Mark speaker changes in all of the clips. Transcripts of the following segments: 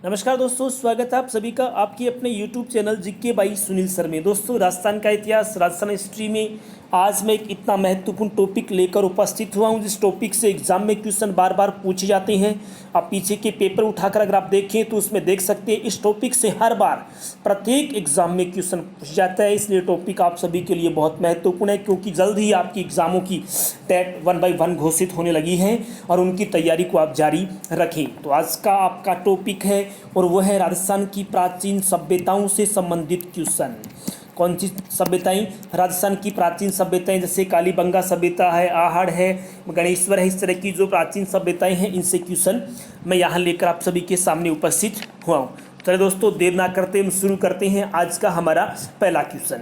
Speaker 1: नमस्कार दोस्तों, स्वागत है आप सभी का आपके अपने YouTube channel GK by Sunil sir में। दोस्तों, राजस्थान का इतिहास, राजस्थान हिस्ट्री में आज मैं एक इतना महत्वपूर्ण टॉपिक लेकर उपस्थित हुआ हूं जिस टॉपिक से एग्जाम में क्वेश्चन बार बार पूछे जाते हैं। आप पीछे के पेपर उठाकर अगर आप देखें तो उसमें देख सकते हैं इस टॉपिक से हर बार प्रत्येक एग्जाम में क्वेश्चन पूछा जाता है। इसलिए टॉपिक आप सभी के लिए बहुत महत्वपूर्ण है, क्योंकि जल्द ही आपकी एग्जामों की टेट 1 बाई 1 घोषित होने लगी है और उनकी तैयारी को आप जारी रखें। तो आज का आपका टॉपिक है और वह है राजस्थान की प्राचीन सभ्यताओं से संबंधित क्वेश्चन। कौन सी सभ्यताएं? राजस्थान की प्राचीन सभ्यताएं, जैसे कालीबंगा सभ्यता है, आहड़ है, गणेश्वर है, इस तरह की जो प्राचीन सभ्यताएं हैं इनसे क्वेश्चन मैं यहाँ लेकर आप सभी के सामने उपस्थित हुआ हूँ। चलिए दोस्तों, देर ना करते हम शुरू करते हैं आज का हमारा पहला क्वेश्चन।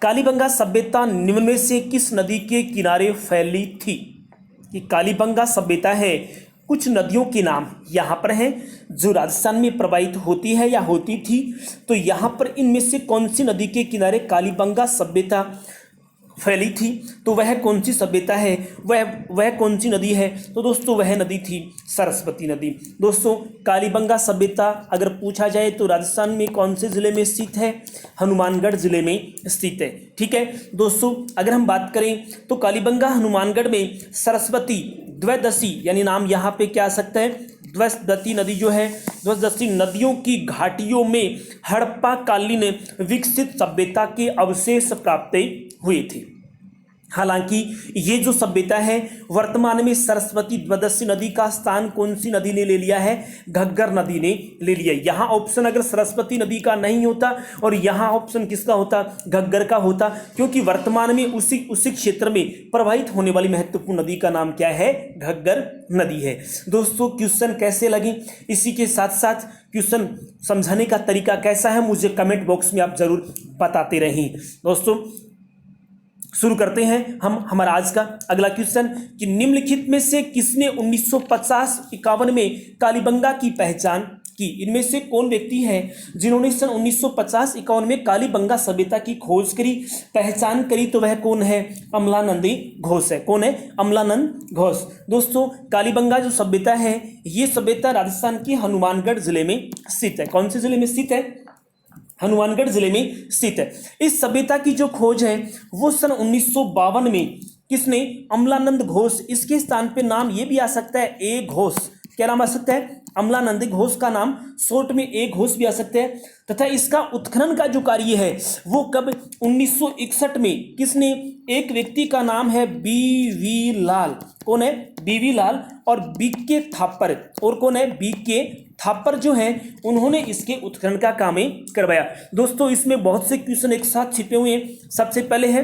Speaker 1: कालीबंगा सभ्यता निम्न में से किस नदी के किनारे फैली थी? कि कालीबंगा सभ्यता है, कुछ नदियों के नाम यहाँ पर हैं जो राजस्थान में प्रवाहित होती है या होती थी। तो यहाँ पर इनमें से कौन सी नदी के किनारे कालीबंगा सभ्यता फैली थी? तो वह कौन सी सभ्यता है, वह कौन सी नदी है? तो दोस्तों वह नदी थी सरस्वती नदी। दोस्तों, कालीबंगा सभ्यता अगर पूछा जाए तो राजस्थान में कौन से ज़िले में स्थित है? हनुमानगढ़ ज़िले में स्थित है। ठीक है दोस्तों, अगर हम बात करें तो कालीबंगा हनुमानगढ़ में सरस्वती द्वैदशी यानी नाम यहाँ पे क्या आ सकता है? द्वैदशी नदी जो है, द्वैदशी नदियों की घाटियों में हड़प्पा कालीन विकसित सभ्यता के अवशेष प्राप्त हुए थे। हालांकि ये जो सभ्यता है वर्तमान में सरस्वती द्वैदशी नदी का स्थान कौन सी नदी ने ले लिया है? घग्गर नदी ने ले लिया। यहाँ ऑप्शन अगर सरस्वती नदी का नहीं होता और यहाँ ऑप्शन किसका होता? घग्गर का होता, क्योंकि वर्तमान में उसी क्षेत्र में प्रवाहित होने वाली महत्वपूर्ण नदी का नाम क्या है? घग्गर नदी है। दोस्तों, क्वेश्चन कैसे लगे, इसी के साथ साथ क्वेश्चन समझाने का तरीका कैसा है मुझे कमेंट बॉक्स में आप जरूर बताते रहें। दोस्तों, शुरू करते हैं हम हमारा आज का अगला क्वेश्चन कि निम्नलिखित में से किसने 1950-51 में कालीबंगा की पहचान की? इनमें से कौन व्यक्ति है जिन्होंने सन 1950-51 में कालीबंगा सभ्यता की खोज करी, पहचान करी? तो वह कौन है? अमलानंद घोष है। कौन है? अमलानंद घोष। दोस्तों, कालीबंगा जो सभ्यता है ये सभ्यता राजस्थान के हनुमानगढ़ जिले में स्थित है। कौन से जिले में स्थित है? हनुमानगढ़ जिले में स्थित है। इस सभ्यता की जो खोज है वो सन 1952 में किसने? अमलानंद घोष। इसके स्थान पे नाम ये भी आ सकता है ए घोष। क्या नाम आ सकता है? अमलानंद घोष का नाम शॉर्ट में ए घोष भी आ सकते हैं। तथा इसका उत्खनन का जो कार्य है वो कब? 1961 में किसने? एक व्यक्ति का नाम है बी.वी. लाल। कौन है? बी.वी. लाल और बी.के. थापर। और कौन है? बी.के. थापर जो है उन्होंने इसके उत्खनन का काम करवाया। दोस्तों, इसमें बहुत से क्वेश्चन एक साथ छिपे हुए हैं। सबसे पहले है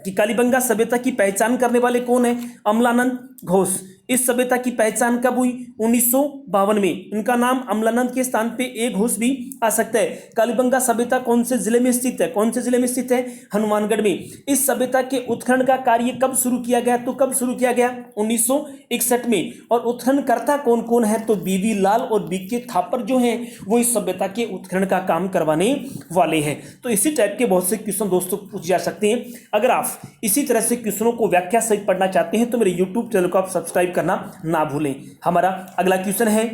Speaker 1: कि कालीबंगा सभ्यता की पहचान करने वाले कौन है? अमलानंद घोष। इस सभ्यता की पहचान कब हुई? 1952 में। इनका नाम अमलानंद के स्थान पे ए घोष भी आ सकता है। कालीबंगा सभ्यता कौन से जिले में स्थित है? कौन से जिले में स्थित है? हनुमानगढ़ में। इस सभ्यता के उत्खनन का कार्य कब शुरू किया गया? तो कब शुरू किया गया? 1961 में। और उत्खननकर्ता कौन कौन है? तो बी.वी. लाल और बी.के. थापर जो हैं वो इस सभ्यता के उत्खनन का काम करवाने वाले हैं। तो इसी टाइप के बहुत से क्वेश्चन दोस्तों पूछे जा सकते हैं। अगर आप इसी तरह से क्वेश्चनों को व्याख्या सहित पढ़ना चाहते हैं तो मेरे यूट्यूब चैनल को आप सब्सक्राइब करना ना भूलें। हमारा अगला क्वेश्चन है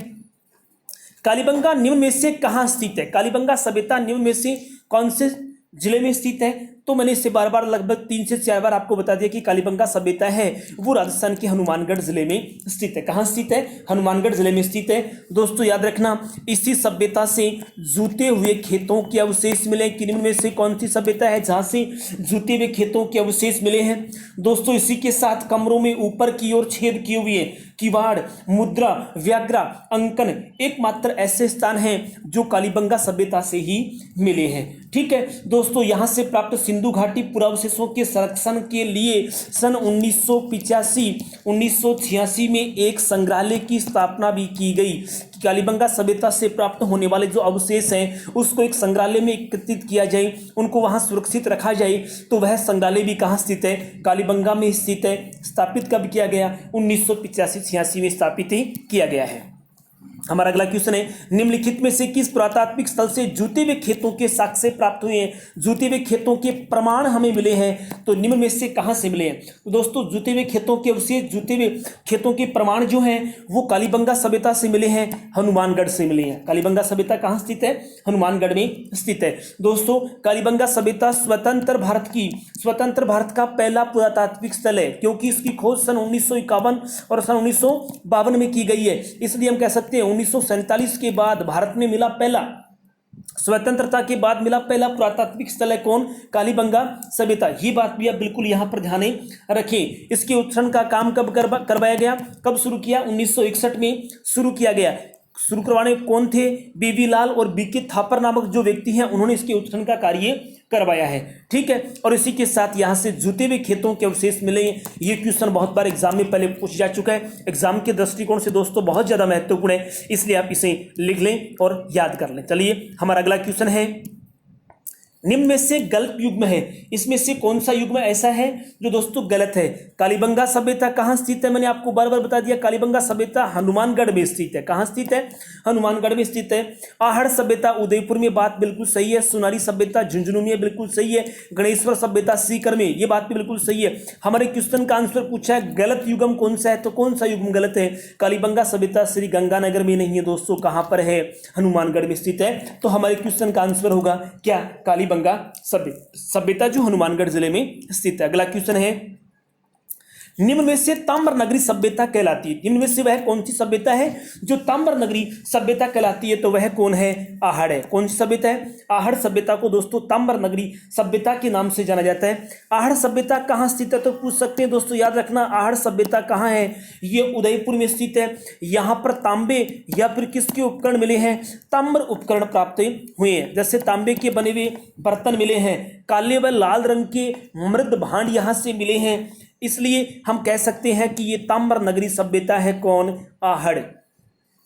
Speaker 1: कालीबंगा निम्न में से कहां स्थित है? कालीबंगा सभ्यता निम्न में से कौन से जिले में स्थित है? तो मैंने इससे बार बार लगभग 3 से 4 बार आपको बता दिया कि कालीबंगा सभ्यता है वो राजस्थान के हनुमानगढ़ जिले में स्थित है। कहाँ स्थित है? हनुमानगढ़ जिले में स्थित है। दोस्तों याद रखना, इसी सभ्यता से जूते हुए खेतों के अवशेष मिले। किन में से कौन सी सभ्यता है जहाँ से जूते हुए खेतों के अवशेष मिले हैं? दोस्तों, इसी के साथ कमरों में ऊपर की ओर छेद किए हुए किवाड़, मुद्रा, व्याघ्रा, अंकन एकमात्र ऐसे स्थान हैं जो कालीबंगा सभ्यता से ही मिले हैं। ठीक है दोस्तों, यहाँ से प्राप्त सिंधु घाटी पुरावशेषों के संरक्षण के लिए सन 1985-1986 में एक संग्रहालय की स्थापना भी की गई। कालीबंगा सभ्यता से प्राप्त होने वाले जो अवशेष हैं उसको एक संग्रहालय में एकत्रित किया जाए, उनको वहां सुरक्षित रखा जाए। तो वह संग्रहालय भी कहाँ स्थित है? कालीबंगा में स्थित है। स्थापित कब किया गया? 1985-86 में स्थापित किया गया है। हमारा अगला क्वेश्चन है, निम्नलिखित में से किस पुरातात्विक स्थल से जुते हुए खेतों के साक्ष्य प्राप्त हुए हैं? जुते हुए खेतों के प्रमाण हमें मिले हैं, तो निम्न में से कहां से मिले हैं? तो दोस्तों जुते हुए खेतों के अवशेष, जुते हुए खेतों के प्रमाण जो हैं वो कालीबंगा सभ्यता से मिले हैं, हनुमानगढ़ से मिले हैं। कालीबंगा सभ्यता कहां स्थित है? हनुमानगढ़ में स्थित है। दोस्तों कालीबंगा सभ्यता स्वतंत्र भारत का पहला पुरातात्विक स्थल है, क्योंकि इसकी खोज सन 1951 और सन 1952 में की गई है। इसलिए हम कह सकते हैं 1947 के बाद भारत में मिला पहला, स्वतंत्रता के बाद मिला पहला पुरातात्विक स्थल है कौन? कालीबंगा सभ्यता। ये बात भी आप बिल्कुल यहां पर ध्यान रखें। इसके उत्खनन का काम कब करवाया गया, कब शुरू किया? 1961 में शुरू किया गया। शुरू करवाने कौन थे? बीबी लाल और बीके थापर नामक जो व्यक्ति हैं, उन्होंने इसके उत्खनन का कार्य करवाया है। ठीक है, और इसी के साथ यहां से जुते हुए खेतों के अवशेष मिले। ये क्वेश्चन बहुत बार एग्जाम में पहले पूछ जा चुका है। एग्जाम के दृष्टिकोण से दोस्तों बहुत ज्यादा महत्वपूर्ण है, इसलिए आप इसे लिख लें और याद कर लें। चलिए हमारा अगला क्वेश्चन है, निम्न में से गलत युग्म है, इसमें से कौन सा युग्म ऐसा है जो दोस्तों गलत है? कालीबंगा सभ्यता कहां स्थित है? मैंने आपको बार बार बता दिया, कालीबंगा सभ्यता हनुमानगढ़ में स्थित है। कहां स्थित है? हनुमानगढ़ में स्थित है। आहड़ सभ्यता उदयपुर में, बात बिल्कुल सही है। सोनारी सभ्यता झुंझुनू में, बिल्कुल सही है। गणेश्वर सभ्यता सीकर में, ये बात भी बिल्कुल सही है। हमारे क्वेश्चन का आंसर पूछा है गलत युग्म कौन सा है, तो कौन सा युग्म गलत है? कालीबंगा सभ्यता श्री गंगानगर में नहीं है दोस्तों, कहां पर है? हनुमानगढ़ में स्थित है। तो हमारे क्वेश्चन का आंसर होगा क्या? कालीबंगा सभ्यता जो हनुमानगढ़ जिले में स्थित है। अगला क्वेश्चन है, निम्न में से ताम्र नगरी सभ्यता कहलाती है। निम्न में से वह कौन सी सभ्यता है जो ताम्र नगरी सभ्यता कहलाती है? तो वह कौन है? आहड़ है। कौन सी सभ्यता है? आहड़ सभ्यता को दोस्तों ताम्र नगरी सभ्यता के नाम से जाना जाता है। आहड़ सभ्यता कहां स्थित है? तो पूछ सकते हैं दोस्तों, याद रखना आहड़ सभ्यता कहां है? ये उदयपुर में स्थित है। यहां पर तांबे या फिर किसके उपकरण मिले हैं? ताम्र उपकरण प्राप्त हुए हैं। जैसे तांबे के बने हुए बर्तन मिले हैं, काले व लाल रंग के मृद भांड यहां से मिले हैं। इसलिए हम कह सकते हैं कि ये ताम्र नगरी सभ्यता है कौन? आहड़।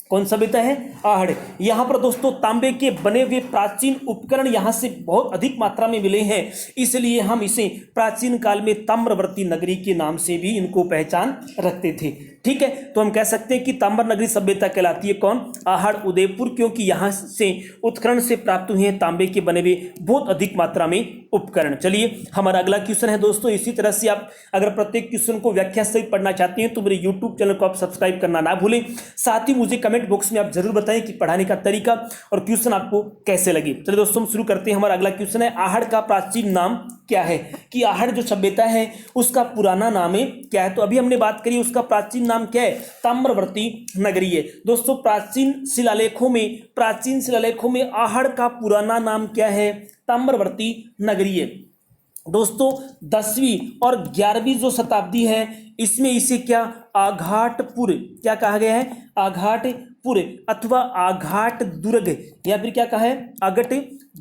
Speaker 1: कौन सभ्यता है? आहड़। यहां पर दोस्तों तांबे के बने हुए प्राचीन उपकरण यहां से बहुत अधिक मात्रा में मिले हैं, इसलिए हम इसे प्राचीन काल में ताम्रवर्ती नगरी के नाम से भी इनको पहचान रखते थे। ठीक है, तो हम कह सकते हैं कि ताम्र नगरी सभ्यता कहलाती है कौन? आहड़ उदयपुर, क्योंकि यहां से उत्खनन से प्राप्त हुए हैं तांबे के बने हुए बहुत अधिक मात्रा में उपकरण। चलिए हमारा अगला क्वेश्चन है दोस्तों, इसी तरह से आप अगर प्रत्येक क्वेश्चन को व्याख्या सहित पढ़ना चाहते हैं तो मेरे यूट्यूब चैनल को आप सब्सक्राइब करना ना भूलें। साथ ही मुझे कमेंट बॉक्स में आप जरूर बताएं कि पढ़ाने का तरीका और क्वेश्चन आपको कैसे लगे। चलिए दोस्तों हम शुरू करते हैं। हमारा अगला क्वेश्चन है, आहड़ का प्राचीन नाम क्या है? कि आहड़ जो सभ्यता है उसका पुराना नाम है क्या है? तो अभी हमने बात करी, उसका प्राचीन नाम क्या है? ताम्रवर्ती नगरी है। दोस्तों प्राचीन शिलालेखों में आहड़ का पुराना नाम क्या है? ताम्रवर्ती नगरी है। दोस्तों 10वीं और 11वीं जो शताब्दी है इसमें इसे क्या आघाटपुर क्या कहा गया है? आघाटपुर अथवा आघाट दुर्ग या फिर क्या कहा है? आगट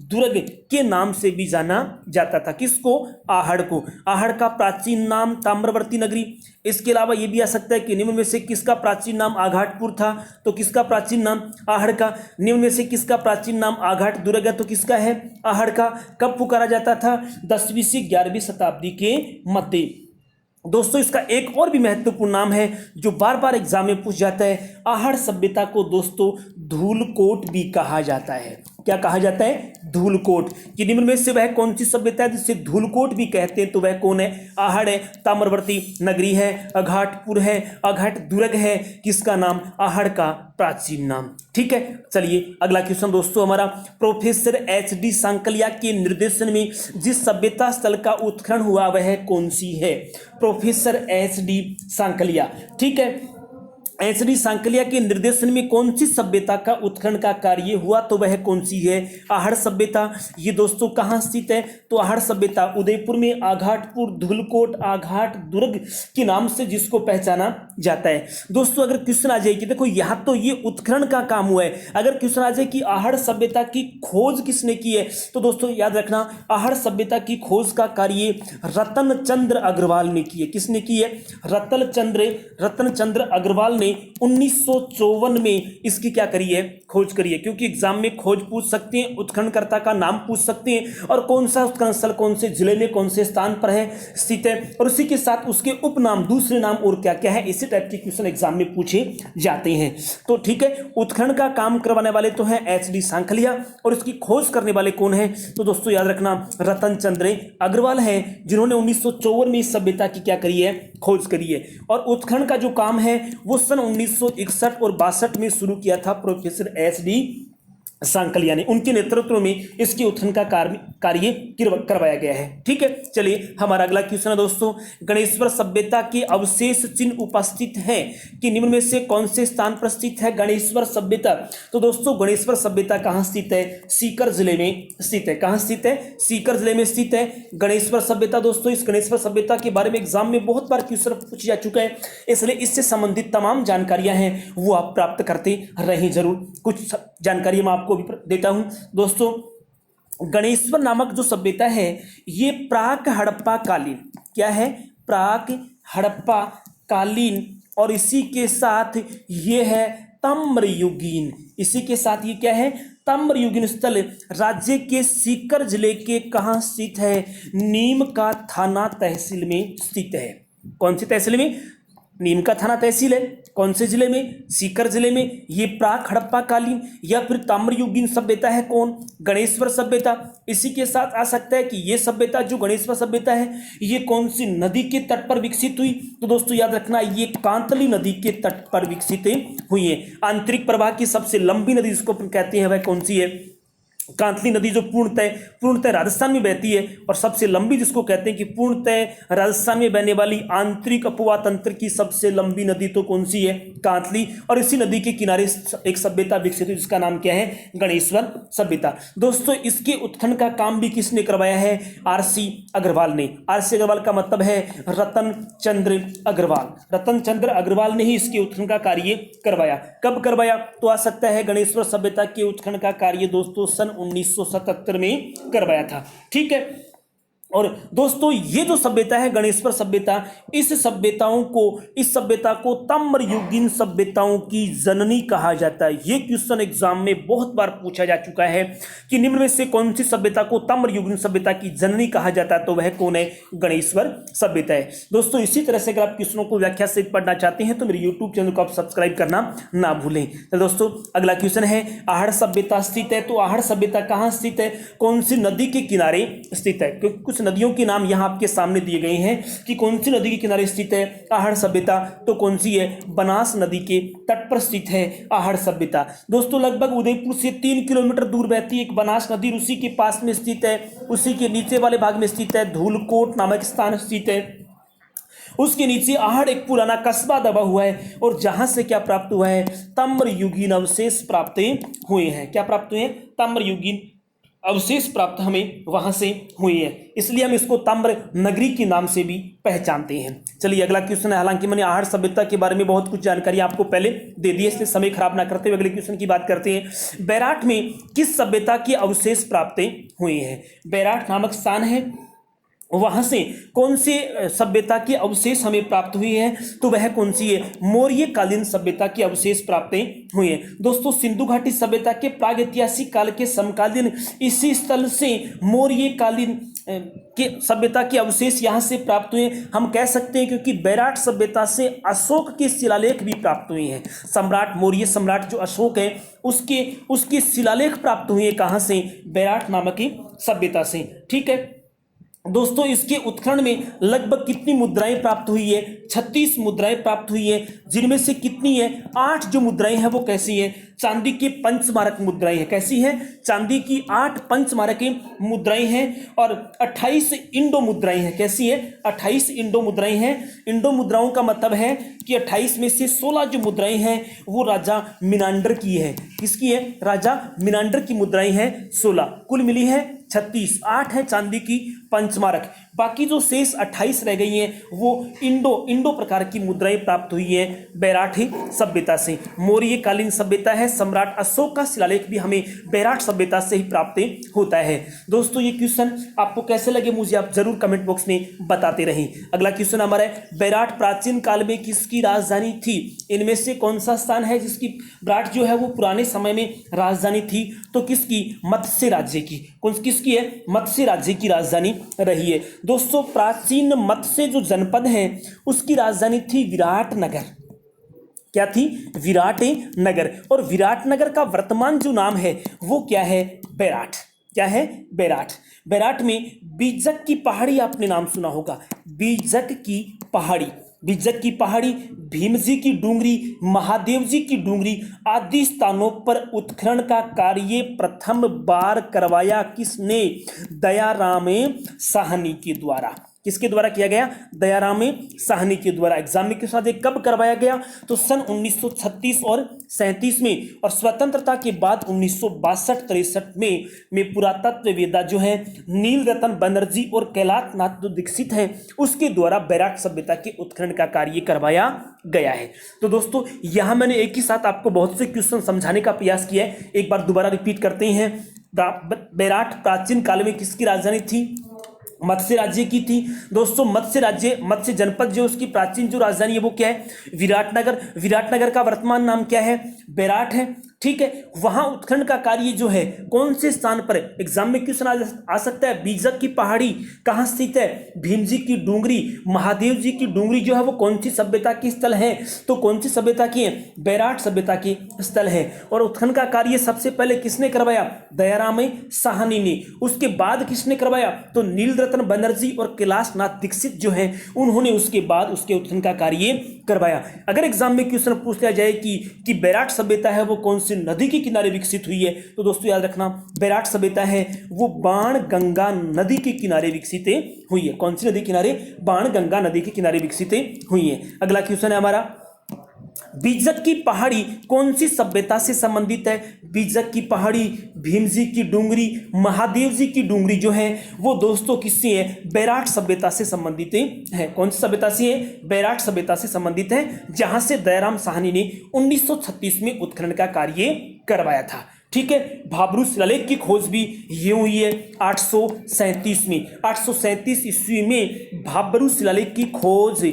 Speaker 1: दुर्ग के नाम से भी जाना जाता था। किसको? आहड़ को। आहड़ का प्राचीन नाम ताम्रवर्ती नगरी। इसके अलावा यह भी आ सकता है कि निम्न में से किसका प्राचीन नाम आघाटपुर था? तो किसका प्राचीन नाम? आहड़ का। निम्न में से किसका प्राचीन नाम आघाट दुर्ग है? तो किसका है? आहड़ का। कब पुकारा जाता था? 10वीं से 11वीं शताब्दी के मध्य। दोस्तों इसका एक और भी महत्वपूर्ण नाम है जो बार बार एग्जाम में पूछ जाता है। आहड़ सभ्यता को दोस्तों धूलकोट भी कहा जाता है। क्या कहा जाता है? धूलकोट। कि निम्न में से वह कौन सी सभ्यता है जिसे धूलकोट भी कहते हैं? तो वह कौन है? आहड़ है। ताम्रवर्ती नगरी है, आघाटपुर है, आघाट दुर्ग है। किसका नाम? आहड़ का प्राचीन नाम। ठीक है, चलिए अगला क्वेश्चन दोस्तों हमारा, प्रोफेसर एच.डी. सांकलिया के निर्देशन में जिस सभ्यता स्थल का उत्खनन हुआ वह कौन सी है? Professor H D. सांकलिया। ठीक है, एच.डी. सांकलिया के निर्देशन में कौन सी सभ्यता का उत्खनन का कार्य हुआ? तो वह कौन सी है? आहड़ सभ्यता। ये दोस्तों कहाँ स्थित है? तो आहड़ सभ्यता उदयपुर में आघाटपुर, धूलकोट, आघाट दुर्ग के नाम से जिसको पहचाना जाता है। दोस्तों अगर क्वेश्चन आ जाए कि देखो यहाँ तो ये उत्खनन का काम हुआ है, अगर क्वेश्चन आ जाए कि आहड़ सभ्यता की खोज किसने की है, तो दोस्तों याद रखना आहड़ सभ्यता की खोज का कार्य रतन चंद्र अग्रवाल ने की है। किसने की है? रतन चंद्र अग्रवाल ने ने 1954 में इसकी क्या करी है, खोज करी है। क्योंकि एग्जाम में खोज पूछ सकते हैं, उत्खननकर्ता का नाम पूछ सकते हैं और कौन सा उत्खनन स्थल कौन से जिले में कौन से स्थान पर है स्थित है, और उसी के साथ उसके उपनाम, दूसरे नाम और क्या क्या है, इसी टाइप के क्वेश्चन एग्जाम में पूछे जाते हैं। तो ठीक है, उत्खनन का काम करवाने वाले तो हैं एच.डी. सांखलिया, और इसकी खोज करने वाले कौन है, तो दोस्तों याद रखना रतन चंद्र अग्रवाल है, जिन्होंने 1954 में इस सभ्यता की क्या करी है, खोज करी है। और उत्खनन का जो काम है वो सन 1961 और 62 में शुरू किया था प्रोफेसर एच.डी. सांकलिया ने, उनके नेतृत्व में इसके उत्खनन का कार्य करवाया गया है। ठीक है, चलिए हमारा अगला क्वेश्चन है दोस्तों, गणेश्वर सभ्यता के अवशेष चिन्ह उपस्थित हैं कि निम्न में से कौन से स्थान पर स्थित है गणेश्वर सभ्यता। तो दोस्तों गणेश्वर सभ्यता कहाँ स्थित है, सीकर जिले में स्थित है। कहाँ स्थित है, सीकर जिले में स्थित है गणेश्वर सभ्यता। दोस्तों इस गणेश्वर सभ्यता के बारे में एग्जाम में बहुत बार क्वेश्चन पूछा जा चुका है, इसलिए इससे संबंधित तमाम जानकारियां हैं वो आप प्राप्त करते रहें जरूर। कुछ जानकारी मैं आपको भी देता हूं दोस्तों। गणेश्वर नामक जो सभ्यता है ये प्राक हड़प्पा कालीन, क्या है, प्राक हड़प्पा कालीन, और इसी के साथ ये है ताम्रयुगीन। इसी के साथ ये क्या है, ताम्रयुगीन स्थल राज्य के सीकर जिले के कहाँ स्थित है, नीम का थाना तहसील में स्थित है। कौन सी तहसील में, नीम का थाना तहसील है। कौन से जिले में, सीकर जिले में। ये प्राक हड़प्पा कालीन या फिर ताम्रयुगीन सभ्यता है कौन, गणेश्वर सभ्यता। इसी के साथ आ सकता है कि ये सभ्यता जो गणेश्वर सभ्यता है ये कौन सी नदी के तट पर विकसित हुई, तो दोस्तों याद रखना ये कांतली नदी के तट पर विकसित हुई है। आंतरिक प्रवाह की सबसे लंबी नदी जिसको कहते हैं वह कौन सी है, कांतली नदी, जो पूर्णतः राजस्थान में बहती है, और सबसे लंबी जिसको कहते हैं कि पूर्णतः राजस्थान में बहने वाली आंतरिक अपवा तंत्र की सबसे लंबी नदी तो कौन सी है, कांतली। और इसी नदी के किनारे एक सभ्यता विकसित हुई जिसका नाम क्या है, गणेश्वर सभ्यता। दोस्तों इसके उत्खनन का काम भी किसने करवाया है, आर.सी. अग्रवाल ने। आर.सी. अग्रवाल का मतलब है रतन चंद्र अग्रवाल। रतन चंद्र अग्रवाल ने ही इसके उत्खनन का कार्य करवाया। कब करवाया, तो आ सकता है गणेश्वर सभ्यता के उत्खनन का कार्य दोस्तों सन 1977 में करवाया था। ठीक है, और दोस्तों ये जो सभ्यता है गणेश्वर सभ्यता, इस सभ्यता को ताम्रयुगीन सभ्यताओं की जननी कहा जाता है। ये क्वेश्चन एग्जाम में बहुत बार पूछा जा चुका है कि निम्न में से कौन सी सभ्यता को ताम्रयुगीन सभ्यता की जननी कहा जाता है, तो वह कौन है, गणेश्वर सभ्यता है। दोस्तों इसी तरह से अगर आप क्वेश्चनों को व्याख्या से पढ़ना चाहते हैं तो मेरे यूट्यूब चैनल को आप सब्सक्राइब करना ना भूलें। तो दोस्तों अगला क्वेश्चन है, आहड़ सभ्यता स्थित है, तो आहड़ सभ्यता कहाँ स्थित है, कौन सी नदी के किनारे स्थित है। क्योंकि कुछ नदियों के नाम यहां आपके सामने दिए गए हैं कि कौन सी नदी के किनारे स्थित है आहड़ सभ्यता, तो कौन सी है, बनास नदी के तट पर स्थित है आहड़ सभ्यता। दोस्तों लगभग उदयपुर से 3 किलोमीटर दूर बहती एक बनास नदी उसी के पास में स्थित है, उसी के नीचे वाले भाग में स्थित है धूलकोट नामक स्थान स्थित है। उसके नीचे आहड़ एक पुराना कस्बा दबा हुआ है, और जहां से क्या प्राप्त हुआ है, ताम्रयुगीन अवशेष प्राप्त हुए हैं। क्या प्राप्त हुए हैं, ताम्रयुगीन अवशेष प्राप्त हमें वहां से हुई है, इसलिए हम इसको ताम्र नगरी के नाम से भी पहचानते हैं। चलिए अगला क्वेश्चन है, हालांकि मैंने आहड़ सभ्यता के बारे में बहुत कुछ जानकारी आपको पहले दे दी है, इसलिए समय खराब ना करते हुए अगले क्वेश्चन की बात करते हैं। बैराठ में किस सभ्यता के अवशेष प्राप्त हुए हैं, बैराठ नामक स्थान है, वहां से कौन से सभ्यता के अवशेष हमें प्राप्त हुई है, तो वह कौन सी है, मौर्य कालीन सभ्यता के अवशेष प्राप्त हुए हैं। दोस्तों सिंधु घाटी सभ्यता के प्रागैतिहासिक काल के समकालीन इसी स्थल से मौर्य कालीन के सभ्यता के अवशेष यहाँ से प्राप्त हुए हम कह सकते हैं, क्योंकि बैराठ सभ्यता से अशोक के शिलालेख भी प्राप्त हुए हैं। सम्राट मौर्य सम्राट जो अशोक है उसके शिलालेख प्राप्त हुए कहाँ से, बैराठ नामक सभ्यता से। ठीक है दोस्तों, इसके उत्खनन में लगभग कितनी मुद्राएं प्राप्त हुई है, 36 मुद्राएं प्राप्त हुई है, जिनमें से कितनी है, 8 जो मुद्राएं हैं वो कैसी है, चांदी की पंचमारक मुद्राएं हैं। कैसी है, चांदी की 8 पंचमारक मुद्राएं हैं, और 28 इंडो मुद्राएं हैं। कैसी है, 28 इंडो मुद्राएं हैं। इंडो मुद्राओं का मतलब है कि 28 में से 16 जो मुद्राएं हैं वो राजा मिनांडर की है। किसकी है? राजा मिनांडर की मुद्राएं हैं 16, कुल मिली है 36, 8 है चांदी की पंचमारक। बाकी जो शेष 28 रह गई हैं वो इंडो प्रकार की मुद्राएं प्राप्त हुई हैं बैराठी सभ्यता से। मौर्य कालीन सभ्यता है, सम्राट अशोक का शिलालेख भी हमें बैराठ सभ्यता से ही प्राप्त होता है। दोस्तों ये क्वेश्चन आपको कैसे लगे मुझे आप जरूर कमेंट बॉक्स में बताते रहें। अगला क्वेश्चन हमारा है, बैराठ प्राचीन काल में किसकी राजधानी थी? इनमें से कौन सा स्थान है जिसकी बैराठ जो है वो पुराने समय में राजधानी थी? तो किसकी? मत्स्य राज्य की। किसकी है? मत्स्य राज्य की राजधानी रही है। दोस्तों प्राचीन मत्स्य जो जनपद है उसकी राजधानी थी विराटनगर। क्या थी? विराटनगर। और विराटनगर का वर्तमान जो नाम है वो क्या है? बैराठ। क्या है? बैराठ। बैराठ में बीजक की पहाड़ी आपने नाम सुना होगा, बीजक की पहाड़ी। बीजक की पहाड़ी, भीम जी की डूंगरी, महादेव जी की डूंगरी आदि स्थानों पर उत्खनन का कार्य प्रथम बार करवाया किसने? दयाराम साहनी के द्वारा। किसके द्वारा किया गया? दयाराम साहनी के द्वारा। एग्जाम में के साथ कब करवाया गया? तो सन 1936 और 37 में। और स्वतंत्रता के बाद 1962-63 में पुरातत्ववेत्ता जो है नील रतन बनर्जी और कैलाश नाथ जो दीक्षित है उसके द्वारा बैराठ सभ्यता के उत्खनन का कार्य करवाया गया है। तो दोस्तों यहां मैंने एक ही साथ आपको बहुत से क्वेश्चन समझाने का प्रयास किया है। एक बार दोबारा रिपीट करते हैं। बैराठ प्राचीन काल में किसकी राजधानी थी? मत्स्य राज्य की थी। दोस्तों मत्स्य राज्य, मत्स्य जनपद जो उसकी प्राचीन जो राजधानी है वो क्या है? विराटनगर। विराटनगर का वर्तमान नाम क्या है? बैराठ है। ठीक है, वहां उत्खनन का कार्य जो है कौन से स्थान पर? एग्जाम में क्वेश्चन आ सकता है। बीजक की पहाड़ी कहां स्थित है? भीम जी की डूंगरी, महादेव जी की डूंगरी जो है वो कौन सी सभ्यता की स्थल है? तो कौन सी सभ्यता की है? बैराठ सभ्यता की स्थल है। और उत्खनन का कार्य सबसे पहले किसने करवाया? दयाराम साहनी ने। उसके बाद किसने करवाया? तो नील रतन बनर्जी और कैलाश नाथ दीक्षित जो है उन्होंने उसके बाद उसके उत्खनन का कार्य करवाया। अगर एग्जाम में क्वेश्चन पूछ लिया जाए कि बैराठ सभ्यता है वो कौन सी नदी के किनारे विकसित हुई है, तो दोस्तों याद रखना बैराठ सभ्यता है वो बाण गंगा नदी के किनारे विकसित हुई है। कौन सी नदी किनारे? बाण गंगा नदी के किनारे विकसित हुई है। अगला क्वेश्चन है हमारा, बीजक की पहाड़ी कौन सी सभ्यता से संबंधित है? बीजक की पहाड़ी, भीम जी की डूंगरी, महादेव जी की डूंगरी जो है वो दोस्तों किससे है? बैराठ सभ्यता से संबंधित है। कौन सी सभ्यता से है? बैराठ सभ्यता से संबंधित है, जहां से दयाराम साहनी ने 1936 में उत्खनन का कार्य करवाया था। ठीक है, भाब्रू शिलालेख की खोज भी ये हुई है 837 में। 837 ईस्वी में भाब्रू शिलालेख की खोज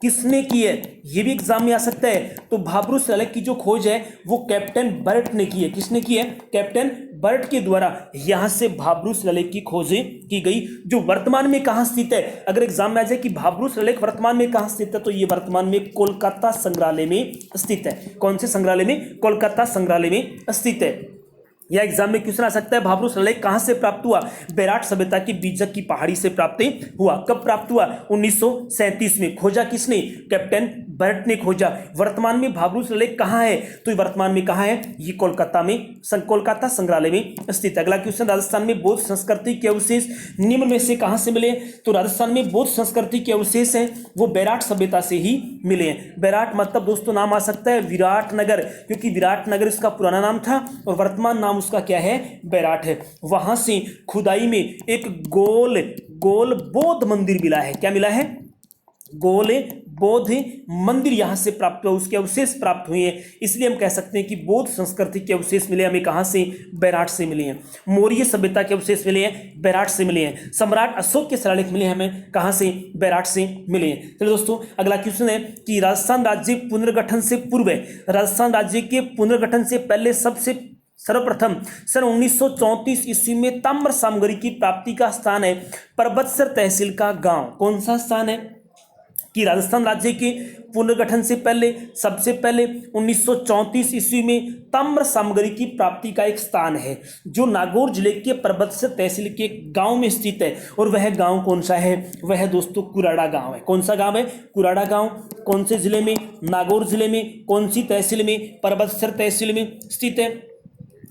Speaker 1: किसने की है? ये भी एग्जाम में आ सकता है। तो भाब्रू शिलालेख की जो खोज है वो कैप्टन बर्ट ने की है। किसने की है? कैप्टन बर्ट के द्वारा यहां से भाब्रू शिलालेख की खोज की गई, जो वर्तमान में कहां स्थित है। अगर एग्जाम में आ जाए कि भाब्रू शिलालेख वर्तमान में कहां स्थित है, तो ये वर्तमान में कोलकाता संग्रहालय में स्थित है। कौन से संग्रहालय में? कोलकाता संग्रहालय में स्थित है। या एग्जाम में क्वेश्चन आ सकता है भाब्रू शिलालेख कहां से प्राप्त हुआ? बैराठ सभ्यता की बीजक की पहाड़ी से प्राप्त हुआ। कब प्राप्त हुआ? 1937 में। खोजा किसने? कैप्टन बर्ट ने खोजा। वर्तमान में भाब्रू शिलालेख कहां है? तो वर्तमान में कहां है? ये कोलकाता में, कोलकाता संग्रहालय में स्थित। अगला क्वेश्चन, राजस्थान में बौद्ध संस्कृति के अवशेष निम्न में से कहां से मिले? तो राजस्थान में बौद्ध संस्कृति के अवशेष हैं वो बैराठ सभ्यता से ही मिले हैं। बैराठ मतलब दोस्तों नाम आ सकता है विराटनगर, क्योंकि विराटनगर इसका पुराना नाम था और वर्तमान नाम उसका क्या है? बैराठ है। वहां से खुदाई में एक गोल बौद्ध मंदिर मिला है। क्या मिला है? गोल बौद्ध मंदिर यहां से प्राप्त हुआ, उसके अवशेष प्राप्त हुए हैं। इसलिए हम कह सकते हैं कि बौद्ध संस्कृति के अवशेष मिले हमें कहां से? बैराठ से मिले हैं। मौर्य सभ्यता के अवशेष मिले हैं, बैराठ से मिले हैं। सम्राट अशोक के शिलालेख मिले हमें कहां से? बैराठ से मिले हैं। चलिए दोस्तों अगला क्वेश्चन है कि राजस्थान राज्य पुनर्गठन से पूर्व, राजस्थान राज्य के पुनर्गठन से पहले सर्वप्रथम सन 1934 ईस्वी में ताम्र सामग्री की प्राप्ति का स्थान है परबतसर तहसील का गांव। कौन सा स्थान है? कि राजस्थान राज्य के पुनर्गठन से पहले सबसे पहले 1934 ईस्वी में ताम्र सामग्री की प्राप्ति का एक स्थान है जो नागौर जिले के परबतसर तहसील के गांव में स्थित है। और वह गांव कौन सा है? वह दोस्तों कुराड़ा गांव है। कौन सा गांव है? कुराड़ा गांव। कौन से जिले में? नागौर जिले में। कौन सी तहसील में? परबतसर तहसील में स्थित है।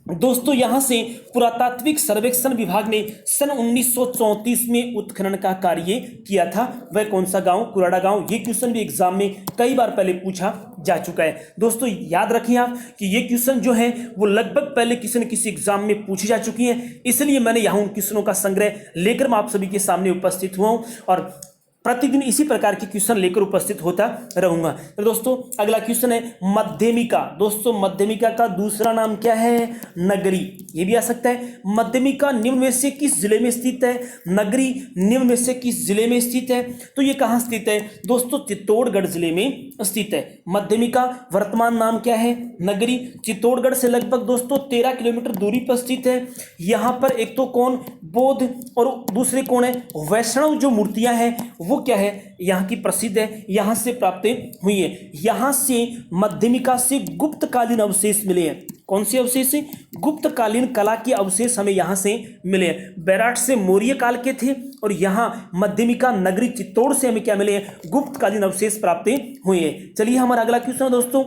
Speaker 1: दोस्तों यहां से पुरातात्विक सर्वेक्षण विभाग ने सन 1934 में उत्खनन का कार्य किया था। वह कौन सा गांव? कुराड़ा गांव। ये क्वेश्चन भी एग्जाम में कई बार पहले पूछा जा चुका है। दोस्तों याद रखिए आप कि ये क्वेश्चन जो है वो लगभग पहले किसी न किसी एग्जाम में पूछी जा चुकी है, इसलिए मैंने यहाँ उन क्वेश्चनों का संग्रह लेकर मैं आप सभी के सामने उपस्थित हुआ हूँ और प्रतिदिन इसी प्रकार के क्वेश्चन लेकर उपस्थित होता रहूंगा। तो दोस्तों अगला क्वेश्चन है मध्यमिका। दोस्तों मध्यमिका का दूसरा नाम क्या है? नगरी। ये भी आ सकता है। मध्यमिका निम्न में से किस जिले में स्थित है? नगरी निम्न में से किस जिले में स्थित है? तो ये कहाँ स्थित है? दोस्तों चित्तौड़गढ़ जिले में स्थित है। मध्यमिका वर्तमान नाम क्या है? नगरी। चित्तौड़गढ़ से लगभग दोस्तों 13 किलोमीटर दूरी पर स्थित है। यहाँ पर एक तो कौन? बौद्ध और दूसरे कौन है? वैष्णव जो मूर्तियां हैं वो क्या है? यहाँ की प्रसिद्ध है, यहाँ से प्राप्त हुई है। यहाँ से मध्यमिका से गुप्तकालीन अवशेष मिले हैं। कौन से अवशेष? गुप्तकालीन कला के अवशेष हमें यहाँ से मिले हैं। बैराट से मौर्य काल के थे और यहाँ मध्यमिका नगरी चित्तौड़ से हमें क्या मिले हैं? गुप्तकालीन अवशेष प्राप्त हुए हैं। चलिए हमारा अगला क्वेश्चन है दोस्तों,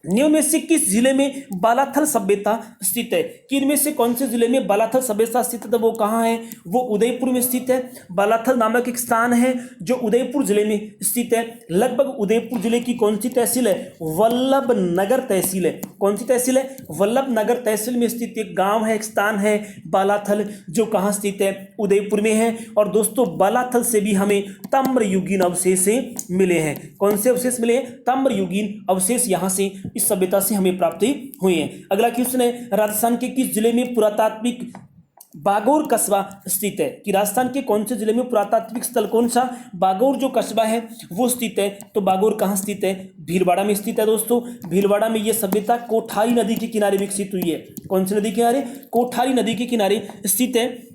Speaker 1: निम्न में से किस जिले में बालाथल सभ्यता स्थित है? कि इनमें से कौन से जिले में बालाथल सभ्यता स्थित है? तो वो कहाँ है? वो उदयपुर में स्थित है। बालाथल नामक एक स्थान है जो उदयपुर जिले में स्थित है। लगभग उदयपुर जिले की कौन सी तहसील है? वल्लभ नगर तहसील है। कौन सी तहसील है? वल्लभ नगर तहसील में स्थित एक गांव है, एक स्थान है बालाथल, जो कहाँ स्थित है? उदयपुर में है। और दोस्तों बालाथल से भी हमें ताम्रयुगीन अवशेष मिले हैं। कौन से अवशेष मिले हैं? ताम्रयुगीन अवशेष यहाँ से इस सभ्यता से हमें प्राप्ति हुई है। अगला क्वेश्चन है राजस्थान के किस जिले में पुरातात्विक बागौर कस्बा स्थित है? कि राजस्थान के कौन से जिले में पुरातात्विक स्थल कौन सा? बागौर जो कस्बा है वो स्थित है। तो बागौर कहाँ स्थित है? भीलवाड़ा में स्थित है। दोस्तों भीलवाड़ा में ये सभ्यता कोठारी नदी के किनारे विकसित हुई है। कौन सी नदी के किनारे? कोठारी नदी के किनारे स्थित है।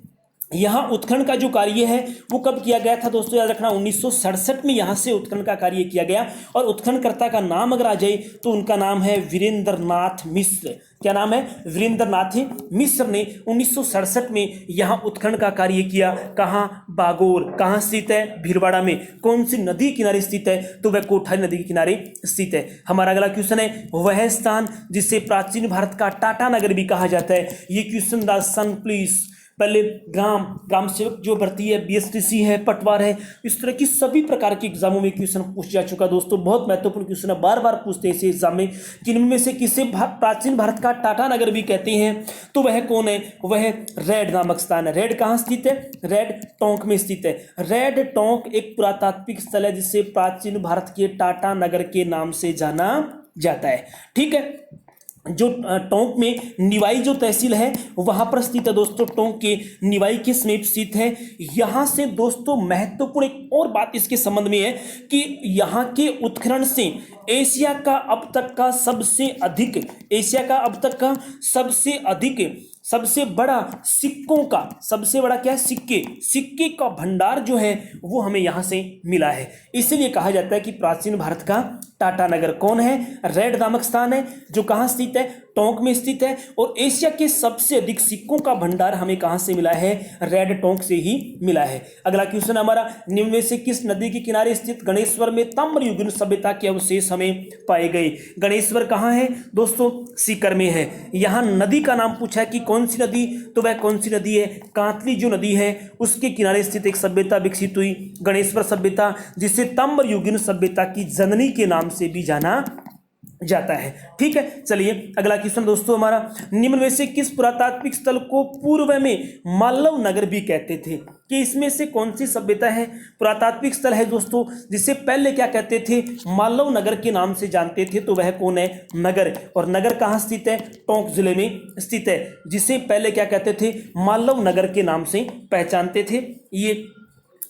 Speaker 1: यहाँ उत्खनन का जो कार्य है वो कब किया गया था? दोस्तों याद रखना 1967 में यहाँ से उत्खनन का कार्य किया गया। और उत्खननकर्ता का नाम अगर आ जाए तो उनका नाम है वीरेंद्रनाथ मिश्र। क्या नाम है? वीरेंद्रनाथ मिश्र ने 1967 में यहाँ उत्खनन का कार्य किया। कहाँ? बागौर। कहाँ स्थित है? भीलवाड़ा में। कौन सी नदी किनारे स्थित है? तो वह कोठारी नदी के किनारे स्थित है। हमारा अगला क्वेश्चन है वह स्थान जिसे प्राचीन भारत का टाटा नगर भी कहा जाता है। ये क्वेश्चन राजस्थान पुलिस पहले ग्राम सेवक जो भर्ती है, बीएसटीसी है, पटवार है, इस तरह की सभी प्रकार के एग्जामों में क्वेश्चन पूछ जा चुका। दोस्तों बहुत महत्वपूर्ण क्वेश्चन है, बार बार पूछते हैं इसे एग्जाम में कि इनमें से किसे प्राचीन भारत का टाटा नगर भी कहते हैं? तो वह कौन है? वह रेड नामक स्थान है। रेड कहाँ स्थित है? रेड टोंक में स्थित है। रेड टोंक एक पुरातात्विक स्थल है जिसे प्राचीन भारत के टाटा नगर के नाम से जाना जाता है। ठीक है। जो टोंक में निवाई जो तहसील है वहां पर स्थित है। दोस्तों टोंक के निवाई के समीप स्थित है। यहां से दोस्तों महत्वपूर्ण एक और बात इसके संबंध में है कि यहां के उत्खनन से एशिया का अब तक का सबसे बड़ा सिक्कों का, सबसे बड़ा क्या है? सिक्के का भंडार जो है वो हमें यहां से मिला है। इसीलिए कहा जाता है कि प्राचीन भारत का टाटा नगर कौन है? रेड नामक स्थान है जो कहां स्थित है? टोंक में स्थित है। और एशिया के सबसे अधिक सिक्कों का भंडार हमें कहां से मिला है? रेड टोंक से ही मिला है। अगला क्वेश्चन हमारा, निम्न में से किस नदी के किनारे स्थित गणेश्वर में ताम्रयुगीन सभ्यता के अवशेष हमें पाए गए? गणेश्वर कहां है? दोस्तों सीकर में है। यहां नदी का नाम पूछा है कि कौन सी नदी? तो वह कौन सी नदी है? कांतली जो नदी है उसके किनारे स्थित एक सभ्यता विकसित हुई, गणेश्वर सभ्यता, जिसे ताम्रयुगीन सभ्यता की जननी के नाम से भी जाना जाता है। ठीक है। चलिए अगला क्वेश्चन दोस्तों हमारा, निम्न में से किस पुरातात्विक स्थल को पूर्व में मालव नगर भी कहते थे? कि इसमें से कौन सी सभ्यता है, पुरातात्विक स्थल है दोस्तों जिसे पहले क्या कहते थे? मालव नगर के नाम से जानते थे। तो वह कौन है? नगर। और नगर कहाँ स्थित है? टोंक जिले में स्थित है, जिसे पहले क्या कहते थे? मालव नगर के नाम से पहचानते थे। ये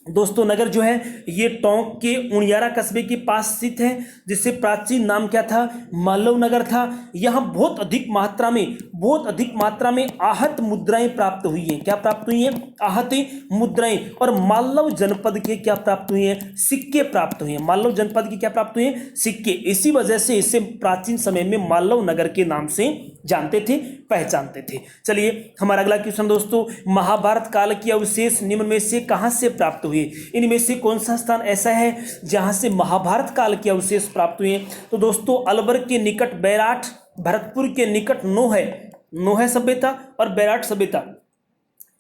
Speaker 1: दोस्तों नगर जो है ये टोंक के उनियारा कस्बे के पास स्थित है, जिससे प्राचीन नाम क्या था? मालव नगर था। यहाँ बहुत अधिक मात्रा में आहत मुद्राएं प्राप्त हुई हैं। क्या प्राप्त हुई हैं? आहत मुद्राएं। और मालव जनपद के क्या प्राप्त हुए हैं? सिक्के प्राप्त हुए हैं। मालव जनपद के क्या प्राप्त हुए हैं? सिक्के। इसी वजह से इसे प्राचीन समय में मालव नगर के नाम से जानते थे, पहचानते थे। चलिए हमारा अगला क्वेश्चन दोस्तों, महाभारत काल के अवशेष निम्न में से कहां से प्राप्त हुए? इनमें से कौन सा स्थान ऐसा है जहां से महाभारत काल के अवशेष प्राप्त हुए? तो दोस्तों अलवर के निकट बैराठ, भरतपुर के निकट नोह है, नोह सभ्यता और बैराट सभ्यता,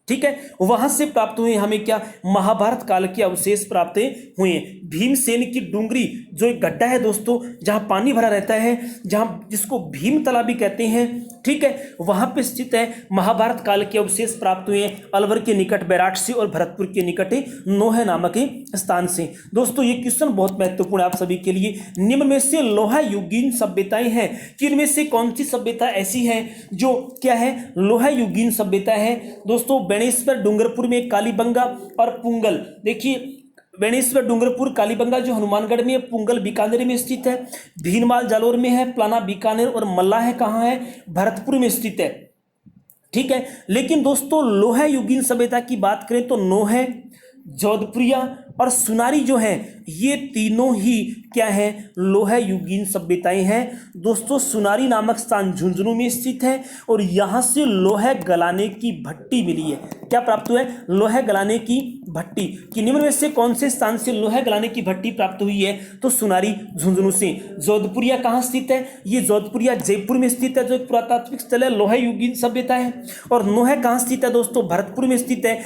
Speaker 1: ठीक है, वहां से प्राप्त हुए हमें क्या, महाभारत काल के अवशेष प्राप्त हुए हैं। भीमसेन की डूंगरी जो एक गड्ढा है दोस्तों, जहां पानी भरा रहता है, जहां जिसको भीम तालाब भी कहते हैं, ठीक है, वहां पे स्थित है। महाभारत काल के अवशेष प्राप्त हुए हैं अलवर के निकट बैराट से और भरतपुर के निकट नोह नामक स्थान से। दोस्तों ये क्वेश्चन बहुत महत्वपूर्ण है आप सभी के लिए। निम्न में से लोहा युगीन सभ्यताएं हैं कि इनमें से कौन सी सभ्यता ऐसी है जो क्या है, लोहा युगीन सभ्यता है। दोस्तों बेणेश्वर डूंगरपुर में कालीबंगा और पुंगल, देखिए बेणेश्वर डूंगरपुर कालीबंगा जो हनुमानगढ़ में है, पुंगल बीकानेर में स्थित है, भीनमाल जालोर में है, प्लाना बीकानेर और मल्लाह कहाँ है, भरतपुर में स्थित है, ठीक है। लेकिन दोस्तों लोहा युगीन सभ्यता की बात करें तो नोह, जोधपुरिया और सुनारी जो है ये तीनों ही क्या है, लोहा युगीन सभ्यताएं हैं। दोस्तों सुनारी नामक स्थान झुंझुनू में स्थित है और यहां से लोहा गलाने की भट्टी मिली है। क्या प्राप्त हुआ है, लोहा गलाने की भट्टी। कि निम्न में से कौन से स्थान से लोहा गलाने की भट्टी प्राप्त हुई है, तो सुनारी झुंझुनू से। जोधपुरिया कहाँ स्थित है, ये जोधपुरिया जयपुर में स्थित है जो एक पुरातात्विक स्थल है, लोहा युगीन सभ्यता है। और नोह कहाँ स्थित है दोस्तों, भरतपुर में स्थित है,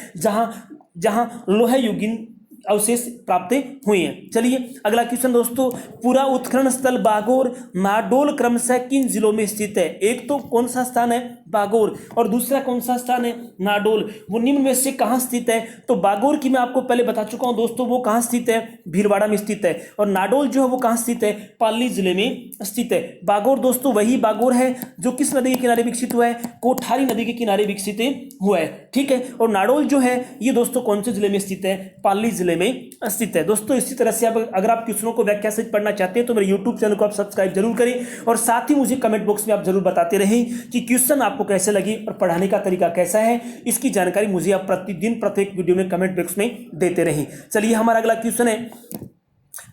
Speaker 1: जहां लोहा युगीन अवशेष प्राप्त हुए हैं। चलिए अगला क्वेश्चन दोस्तों, पूरा उत्खनन स्थल बागोर नाडोल क्रमशः किन जिलों में स्थित है। एक तो कौन सा स्थान है, बागोर, और दूसरा कौन सा स्थान है, नाडोल। वो निम्न में से कहाँ स्थित है, तो बागोर की मैं आपको पहले बता चुका हूं दोस्तों, वो कहाँ स्थित है, भीलवाड़ा में स्थित है। और नाडोल जो है वो कहाँ स्थित है, पाली जिले में स्थित है। बागोर दोस्तों वही बागोर है जो किस नदी के किनारे विकसित हुआ है, कोठारी नदी के किनारे विकसित हुआ है, ठीक है। और नाडोल जो है ये दोस्तों कौन से जिले में स्थित है, पाली जिले में स्थित है। दोस्तों इसी तरह से अगर आप क्वेश्चनों को व्याख्या सहित पढ़ना चाहते हैं तो मेरे YouTube चैनल को आप सब्सक्राइब जरूर करें और साथ ही मुझे कमेंट बॉक्स में आप जरूर बताते रहें कि क्वेश्चन आपको कैसे लगे और पढ़ाने का तरीका कैसा है। इसकी जानकारी मुझे आप प्रतिदिन प्रत्येक वीडियो में कमेंट बॉक्स में देते रहें। चलिए हमारा अगला क्वेश्चन है,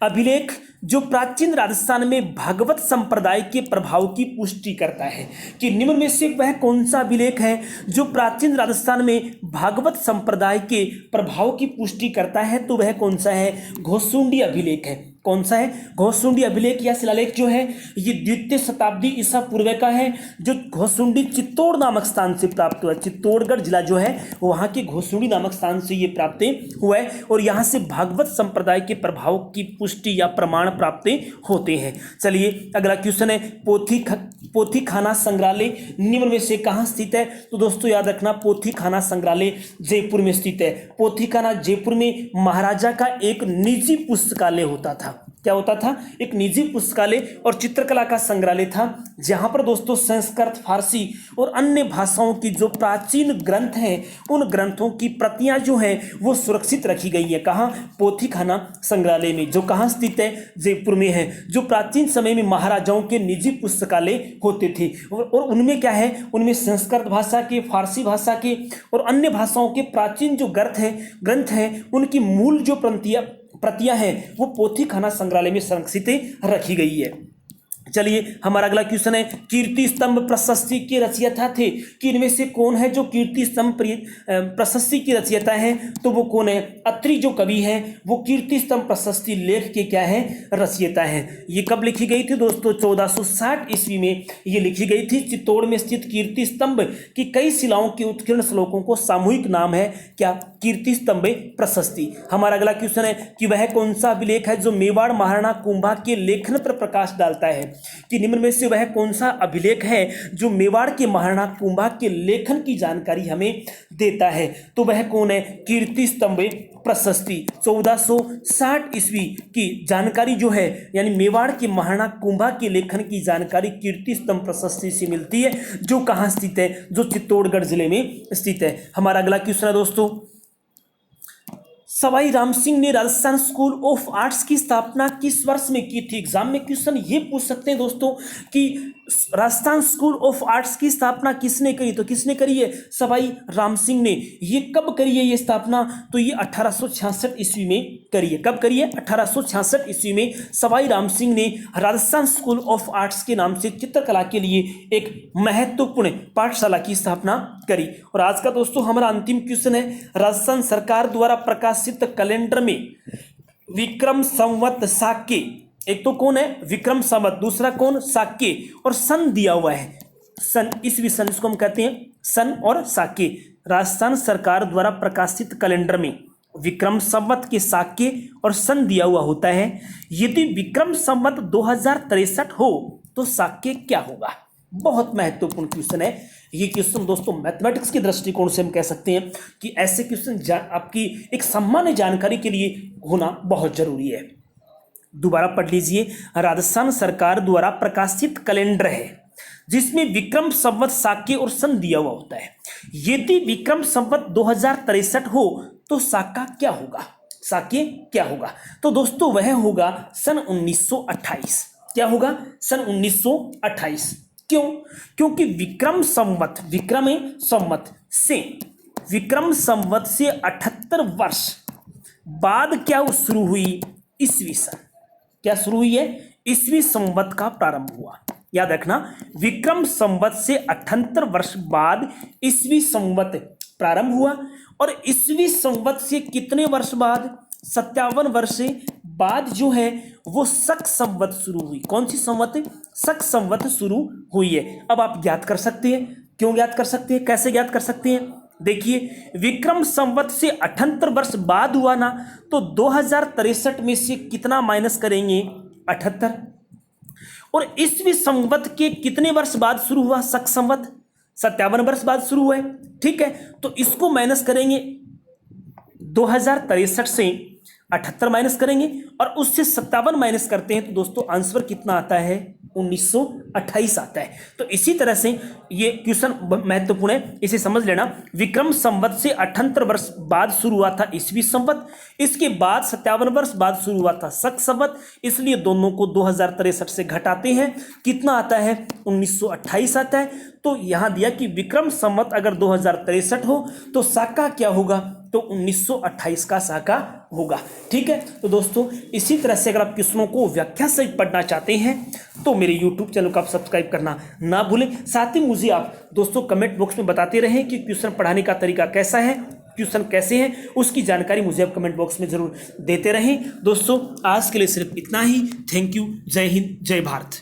Speaker 1: अभिलेख जो प्राचीन राजस्थान में भागवत संप्रदाय के प्रभाव की पुष्टि करता है। कि निम्न में से वह कौन सा अभिलेख है जो प्राचीन राजस्थान में भागवत संप्रदाय के प्रभाव की पुष्टि करता है, तो वह कौन सा है, घोसुंडी अभिलेख है। कौन सा है, घोसुंडी अभिलेख या शिलालेख जो है ये द्वितीय शताब्दी ईसा पूर्व का है, जो घोसुंडी चित्तौड़ नामक स्थान से प्राप्त हुआ है। चित्तौड़गढ़ जिला जो है वहाँ के घोसुंडी नामक स्थान से ये प्राप्त हुआ है और यहाँ से भागवत संप्रदाय के प्रभाव की पुष्टि या प्रमाण प्राप्त होते हैं। चलिए अगला क्वेश्चन है, पोथी खाना संग्रहालय निम्न में से कहाँ स्थित है, तो दोस्तों याद रखना पोथी खाना संग्रहालय जयपुर में स्थित है। पोथी खाना जयपुर में महाराजा का एक निजी पुस्तकालय होता था। क्या होता था, एक निजी पुस्तकालय और चित्रकला का संग्रहालय था, जहां पर दोस्तों संस्कृत, फारसी और अन्य भाषाओं की जो प्राचीन ग्रंथ हैं उन ग्रंथों की प्रतियां जो हैं वो सुरक्षित रखी गई है। कहाँ, पोथी खाना संग्रहालय में, जो कहाँ स्थित है, जयपुर में है। जो प्राचीन समय में महाराजाओं के निजी पुस्तकालय होते थे और उनमें क्या है, उनमें संस्कृत भाषा के, फारसी भाषा के और अन्य भाषाओं के प्राचीन जो ग्रंथ हैं उनकी मूल जो प्रतियां हैं वो पोथी खाना संग्रहालय में संरक्षित रखी गई है। चलिए हमारा अगला क्वेश्चन है, कीर्ति स्तंभ प्रशस्ति के रचयिता थे। कि इनमें से कौन है जो कीर्ति स्तंभ प्रशस्ति की रचयिता है, तो वो कौन है, अत्रि जो कवि है वो कीर्ति स्तंभ प्रशस्ति लेख के क्या है, रचयिता है। ये कब लिखी गई थी दोस्तों, 1460 ईस्वी में ये लिखी गई थी। चित्तौड़ में स्थित कीर्ति स्तंभ की कई शिलाओं के उत्कीर्ण श्लोकों को सामूहिक नाम है क्या, कीर्ति स्तंभ प्रशस्ति। हमारा अगला क्वेश्चन है कि वह कौन सा अभिलेख है जो मेवाड़ महाराणा कुंभा के लेखन पर प्रकाश डालता है। कि निम्न में से वह कौन सा अभिलेख है जो मेवाड़ के महाराणा कुंभा के लेखन की जानकारी हमें देता है, तो वह कौन है, कीर्ति स्तंभ प्रशस्ति। 1460 ईस्वी की जानकारी जो है यानी मेवाड़ के महाराणा कुंभा के लेखन की जानकारी कीर्ति स्तंभ प्रशस्ति से मिलती है, जो कहाँ स्थित है, जो चित्तौड़गढ़ जिले में स्थित है। हमारा अगला क्वेश्चन है दोस्तों, सवाई राम सिंह ने राजस्थान स्कूल ऑफ आर्ट्स की स्थापना किस वर्ष में की थी। एग्जाम में क्वेश्चन ये पूछ सकते हैं दोस्तों कि राजस्थान स्कूल ऑफ आर्ट्स की स्थापना किसने करी, तो किसने करी है, सवाई राम सिंह ने। ये कब करी है ये स्थापना, तो ये 1866 ईस्वी में करी है। कब करी है, 1866 ईस्वी में सवाई राम सिंह ने राजस्थान स्कूल ऑफ आर्ट्स के नाम से चित्रकला के लिए एक महत्वपूर्ण पाठशाला की स्थापना करी। और आज का दोस्तों हमारा अंतिम क्वेश्चन है, राजस्थान सरकार द्वारा प्रकाशित कैलेंडर में विक्रम संवत साक्य, एक तो कौन है, विक्रम संवत, दूसरा कौन, साक्य, और सन दिया हुआ है। सन, ईस्वी सन जिसको हम कहते हैं सन और साके, राजस्थान सरकार द्वारा प्रकाशित कैलेंडर में विक्रम संवत के साके और सन दिया हुआ होता है। यदि विक्रम संवत 2063 हो तो साके क्या होगा? बहुत महत्वपूर्ण क्वेश्चन है ये क्वेश्चन दोस्तों। मैथमेटिक्स के दृष्टिकोण से हम कह सकते हैं कि ऐसे क्वेश्चन आपकी एक सामान्य जानकारी के लिए होना बहुत जरूरी है। दोबारा पढ़ लीजिए, राजस्थान सरकार द्वारा प्रकाशित कैलेंडर है जिसमें विक्रम संवत साके और सन दिया हुआ होता है। यदि विक्रम संवत 2063 हो तो साका क्या होगा, साके क्या होगा? तो दोस्तों वह होगा सन 1928। क्या होगा? सन 1928। क्यों? क्योंकि विक्रम संवत, विक्रम संवत से, विक्रम संवत से 78 वर्ष बाद क्या शुरू हुई? ईस्वी सन। क्या शुरू हुई है? ईस्वी संवत का प्रारंभ हुआ। याद रखना, विक्रम संवत से 78 वर्ष बाद ईस्वी संवत प्रारंभ हुआ। और ईस्वी संवत से कितने वर्ष बाद? 57 वर्ष बाद जो है वो शक संवत शुरू हुई। कौन सी संवत? शक संवत शुरू हुई है। अब आप ज्ञात कर सकते हैं। क्यों ज्ञात कर सकते हैं? कैसे ज्ञात कर सकते हैं? देखिए, विक्रम संवत से 78 वर्ष बाद हुआ ना, तो 2063 में से कितना माइनस करेंगे? 78। और ईस्वी संवत के कितने वर्ष बाद शुरू हुआ? शक संवत 57 वर्ष बाद शुरू हुआ है। ठीक है, तो इसको माइनस करेंगे, 2063 से 78 माइनस करेंगे और उससे 57 माइनस करते हैं तो दोस्तों आंसर कितना आता है? 1928 आता है। तो इसी तरह से ये क्वेश्चन महत्वपूर्ण है, इसे समझ लेना। विक्रम संवत से 78 वर्ष बाद शुरू हुआ था ईस्वी संवत, इसके बाद 57 वर्ष बाद शुरू हुआ था शक संवत, इसलिए दोनों को 2063 से घटाते हैं, कितना आता है? 1928 आता है। तो यहां दिया कि विक्रम संवत अगर 2063 हो तो साका क्या होगा? तो 1928 का साका होगा। ठीक है, तो दोस्तों इसी तरह से अगर आप क्वेश्चनों को व्याख्या सहित पढ़ना चाहते हैं तो मेरे YouTube चैनल को आप सब्सक्राइब करना ना भूलें। साथ ही मुझे आप दोस्तों कमेंट बॉक्स में बताते रहें कि क्वेश्चन पढ़ाने का तरीका कैसा है, क्वेश्चन कैसे हैं, उसकी जानकारी मुझे आप कमेंट बॉक्स में जरूर देते रहें। दोस्तों आज के लिए सिर्फ इतना ही। Thank you. जय हिंद, जय भारत।